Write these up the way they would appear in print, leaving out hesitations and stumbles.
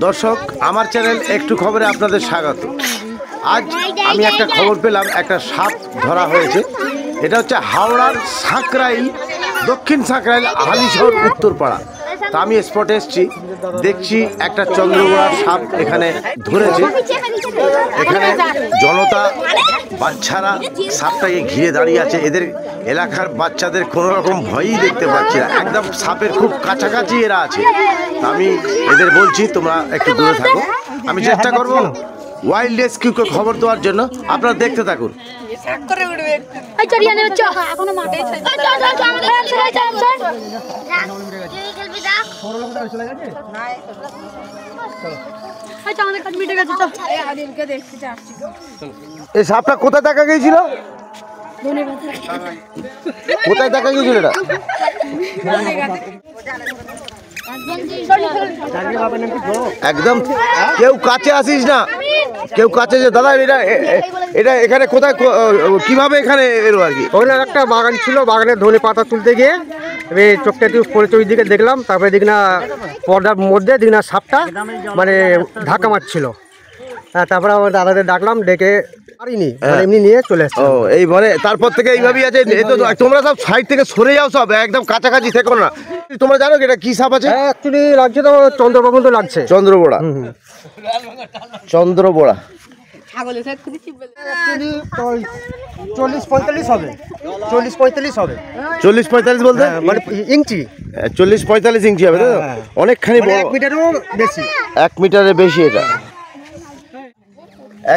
দর্শক, আমার চ্যানেল একটু খবরে আপনাদের স্বাগত। আজ আমি একটা খবর পেলাম, একটা সাপ ধরা হয়েছে। এটা হচ্ছে হাওড়ার সাঁকরাইল, দক্ষিণ সাঁকরাইল, হালিশহর, উত্তরপাড়া। তা আমি স্পটে এসেছি, দেখছি একটা চন্দ্রগোড়ার সাপ এখানে ধরেছে। এখানে জনতা, বাচ্চারা সাপটাকে ঘিরে দাঁড়িয়ে আছে। এদের এলাকার বাচ্চাদের কোনো রকম ভয়ই দেখতে পাচ্ছি না, একদম সাপের খুব কাছাকাছি এরা আছে। আমি এদের বলছি তোমরা একটু দূরে থাকো, আমি চেষ্টা করবো ওয়াইল্ড রেস্কিউকে খবর দেওয়ার জন্য। আপনারা দেখতে থাকুন। এই সাপটা কোথায় দেখা গিয়েছিল? কোথায় দেখা গিয়েছিল এটা? একদম কেউ কাছে আসিস না, কেউ কাছে যে দাদা এটা এটা এখানে কোথায় কিভাবে এখানে এলো আর কি? ওখানে একটা বাগান ছিল, বাগানে ধনে পাতা তুলতে গিয়ে আমি চোখটা একটু পড়েছে ওই দিকে দেখলাম। তারপরে দেখি না পর্দার মধ্যে দেখি না সাপটা মানে ধাক্কা মারছিল। হ্যাঁ, তারপরে আমার দাদাদের ডাকলাম, ডেকে পারিনি, এমনি নিয়ে চলে আসছে। ও এই মানে তারপর থেকে এইভাবেই আছে। তোমরা সব সাইড থেকে সরে যাও, সব একদম কাছাকাছি থেকো না। তোমরা জানো কি এটা কি সাপ আছে? অ্যাকচুয়ালি লাগছে তো চন্দ্রবাবু তো লাগছে, চন্দ্রবোড়া। চন্দ্রবোড়া 40-45 হবে। 40-45 হবে। 40-45 বলতে মানে ইঞ্চি 40-45 ইঞ্চি হবে। অনেকখানি বড়, 1 মিটারও বেশি। 1 মিটারের বেশি। এটা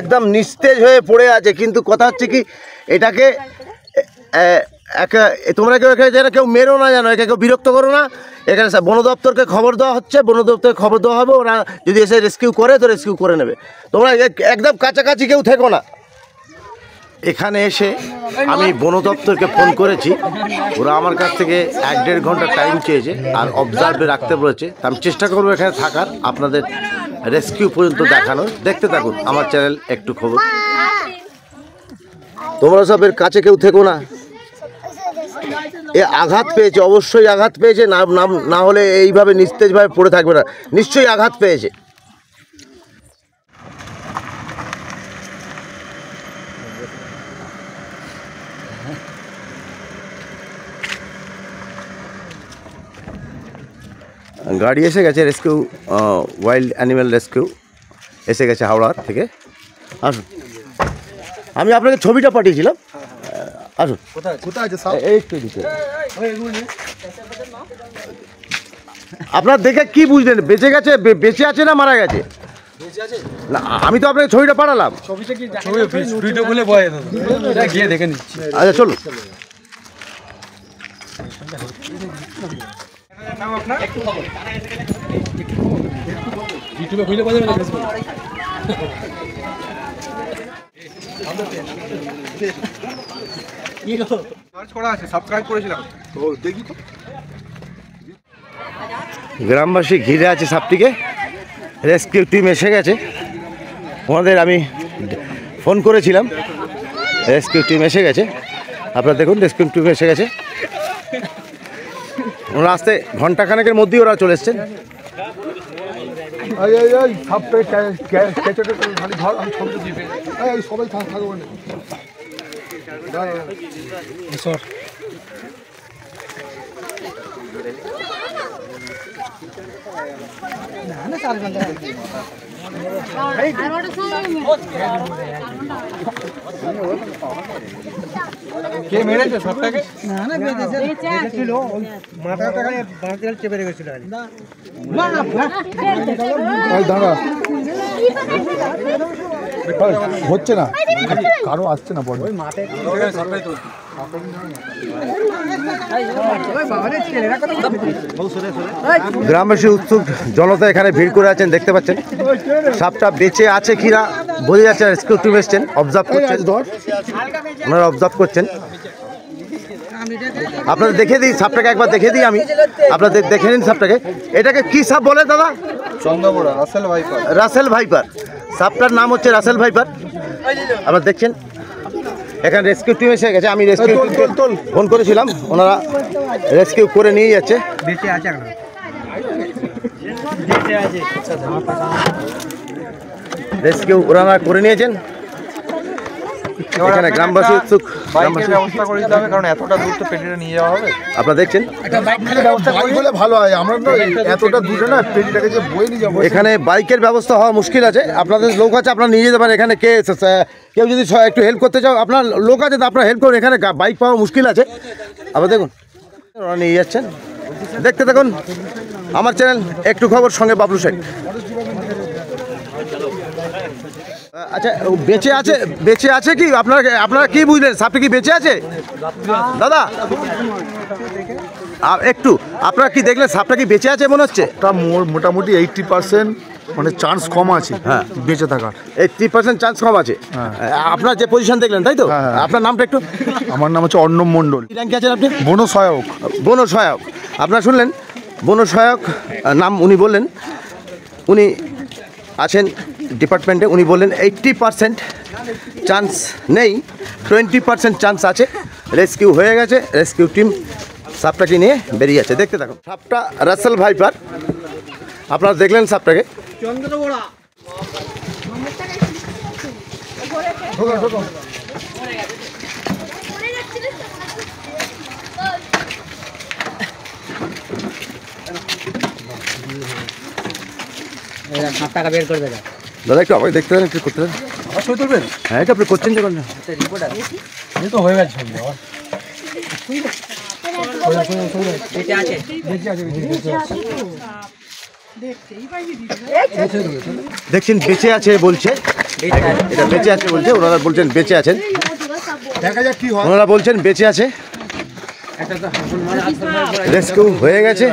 একদম নিস্তেজ হয়ে পড়ে আছে। কিন্তু কথা হচ্ছে কি, এটাকে তোমরা কেউ এখানে যেন কেউ মেরো না, জানো, একে কেউ বিরক্ত করো না। এখানে বন দপ্তরকে খবর দেওয়া হচ্ছে, বন দপ্তরকে খবর দেওয়া হবে। ওরা যদি এসে রেস্কিউ করে তো রেস্কিউ করে নেবে। তোমরা একদম কাছাকাছি কেউ থেকো না। এখানে এসে আমি বন দপ্তরকে ফোন করেছি, ওরা আমার কাছ থেকে 1-1.5 ঘন্টা টাইম চেয়েছে আর অবজার্ভে রাখতে বলেছে। আমি চেষ্টা করবো এখানে থাকার, আপনাদের রেস্কিউ পর্যন্ত দেখানোর। দেখতে থাকুন আমার চ্যানেল একটু খবর। তোমরা সব এর কাছে কেউ থেকো না। এ আঘাত পেয়েছে, অবশ্যই আঘাত পেয়েছে, না হলে এইভাবে নিস্তেজভাবে পড়ে থাকবে না, নিশ্চয়ই আঘাত পেয়েছে। গাড়ি এসে গেছে, রেস্কিউ ওয়াইল্ড অ্যানিম্যাল রেস্কিউ এসে গেছে হাওড়ার থেকে। আসুন, আমি আপনাকে ছবিটা পাঠিয়েছিলাম। আসুন, আপনার দেখে কি বুঝলেন? বেঁচে গেছে, বেঁচে আছে না মারা গেছে? না, আমি তো আপনাকে ছবিটা পাঠালাম। আচ্ছা চলুন। গ্রামবাসী ঘিরে আছে সাপটিকে, রেস্কিউ টিম এসে গেছে। ওনাদের আমি ফোন করেছিলাম, রেস্কিউ টিম এসে গেছে। আপনারা দেখুন, রেস্কিউ টিম এসে গেছে। ওরা আসতে ঘন্টাখানেকের মধ্যেই ওরা চলে এসছেন। কে মেরেছে সবটাকে? না না, বেঁচেছিল, মাথাটা বাঁধতে চেপে রেখেছিল। হচ্ছে না, কারো আসছে না বড়। গ্রামবাসী উৎসুক জনতা এখানে ভিড় করে আছেন, দেখতে পাচ্ছেন। সাপটা বেঁচে আছে কিনা বোঝা যাচ্ছে। রেস্কিউ টিম এসছেন, অবজার্ভ করছেন, ওনারা অবজার্ভ করছেন। আপনাদের দেখে দিই সাপটাকে, একবার দেখে দিই আমি, আপনাদের দেখে নিন সাপটাকে। এটাকে কি সাপ বলে দাদা? চন্দ্রবোড়া, রাসেল ভাইপার। রাসেল ভাইপার, সাপটার নাম হচ্ছে রাসেল ভাইপার। আপনারা দেখছেন এখানে রেস্কিউ টিম এসে গেছে। আমি রেস্কিউ টিমকে ফোন করেছিলাম, ওনারা রেস্কিউ করে নিয়ে যাচ্ছে। রেস্কিউ ওনারা করে নিয়েছেন। এখানে গ্রামবাসী উৎসুক, বাইকের ব্যবস্থা করে দিতে হবে, কারণ এতটা দূর তো পেটিটা নিয়ে যাওয়া হবে। আপনারা দেখছেন বাইক হলে ভালো হয়, আমরা তো এতটা দূরে না পেটিটাকে যে বয়ে নিয়ে যাবো। এখানে বাইকের ব্যবস্থা হওয়া মুশকিল আছে। আপনাদের লোক আছে, আপনারা নিয়ে যেতে পারেন। এখানে কেউ যদি একটু হেল্প করতে চাও, আপনার লোক আছে তো আপনারা হেল্প করুন। এখানে বাইক পাওয়া মুশকিল আছে। আবার দেখুন ওরা নিয়ে যাচ্ছেন। দেখতে থাকুন আমার চ্যানেল একটু খবর, সঙ্গে বাবলু শেখ। আচ্ছা, বেঁচে আছে কি? আপনারা কি বুঝলেন? সাপটা কি বেঁচে আছে দাদা? একটু আপনারা কি দেখলেন? সাপটা কি বেঁচে আছে মনে হচ্ছে? তা মোটামুটি 80% মানে চান্স কম আছে হ্যাঁ বেঁচে থাকার। 80% চান্স কম আছে। আপনার যে পজিশন দেখলেন, তাই তো? হ্যাঁ। আপনার নামটা একটু? আমার নাম হচ্ছে অর্ণব মণ্ডল। কি র্যাঙ্কে আছেন আপনি? বনসহায়ক। বনসহায়ক। আপনারা শুনলেন, বনসহায়ক নাম উনি বললেন। উনি আছেন ডিপার্টমেন্টে। উনি বললেন 80% চান্স নেই, 20% চান্স আছে। রেস্কিউ হয়ে গেছে, রেস্কিউ টিম সাপটাকে নিয়ে বেরিয়ে আছে। দেখতে থাকুন। সাপটা রাসেল ভাইপার। আপনারা দেখলেন সাপটাকে। টাকা বের করবে না। দাদা একটু আমাকে দেখতে দেন, একটু করতে দেন। ছবি তুলবেন? হ্যাঁ, এটা আপনি করছেন যখন। এই তো হয়ে গেছে। বেঁচে আছে। দেখছেন বেঁচে আছে বলছে, এটা বেঁচে আছে বলছে। ওনারা বলছেন বেঁচে আছেন। দেখা যাক কি হয়। ওনারা বলছেন বেঁচে আছে, রেস্কিউ হয়ে গেছে।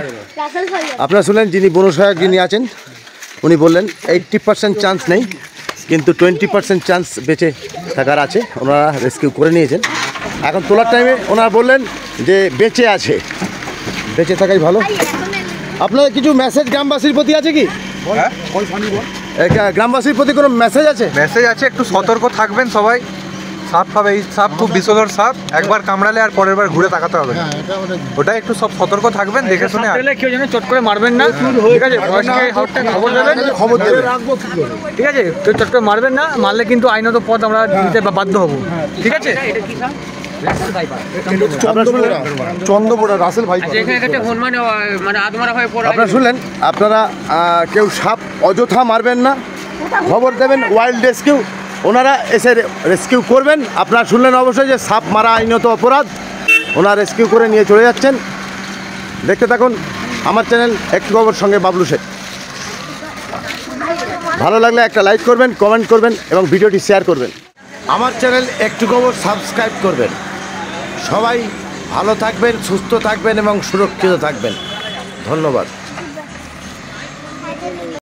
আপনারা শুনলেন যিনি বনসহায়ক যিনি আছেন, উনি বললেন 80% চান্স নেই, কিন্তু 20% চান্স বেঁচে থাকার আছে। ওনারা রেস্কিউ করে নিয়েছেন। এখন তোলার টাইমে ওনারা বললেন যে বেঁচে আছে, বেঁচে থাকাই ভালো। আপনাদের কিছু মেসেজ গ্রামবাসীর প্রতি আছে কি? গ্রামবাসীর প্রতি কোনো মেসেজ আছে? মেসেজ আছে, একটু সতর্ক থাকবেন সবাই। সাপ খাবে, এই সাপ খুব বিষধর সাপ। একবার কামড়ালে আর পরের বার ঘুরে তাকাতে হবে না। ওটা একটু সব সতর্ক থাকবেন, দেখে শুনে। কেউ যেন চট করে মারবেন না, ঠিক আছে? খবর দেবেন, ঠিক আছে? কেউ চট করে মারবেন না, মারলে কিন্তু আইনত পথ আমরা নিতে বাধ্য হব, ঠিক আছে? চন্দ্রবোড়া রাসেল ভাই। আপনারা শুনলেন। আপনারা কেউ সাপ অযথা মারবেন না, খবর দেবেন ওয়াইল্ড রেস্কিউ। ওনারা এসে রেস্কিউ করবেন। আপনারা শুনলেন অবশ্যই যে সাপ মারা আইনত অপরাধ। ওনারা রেস্কিউ করে নিয়ে চলে যাচ্ছেন। দেখতে থাকুন আমার চ্যানেল একটু খবর, সঙ্গে বাবলু শেখ। ভালো লাগলে একটা লাইক করবেন, কমেন্ট করবেন এবং ভিডিওটি শেয়ার করবেন। আমার চ্যানেল একটু খবর সাবস্ক্রাইব করবেন। সবাই ভালো থাকবেন, সুস্থ থাকবেন এবং সুরক্ষিত থাকবেন। ধন্যবাদ।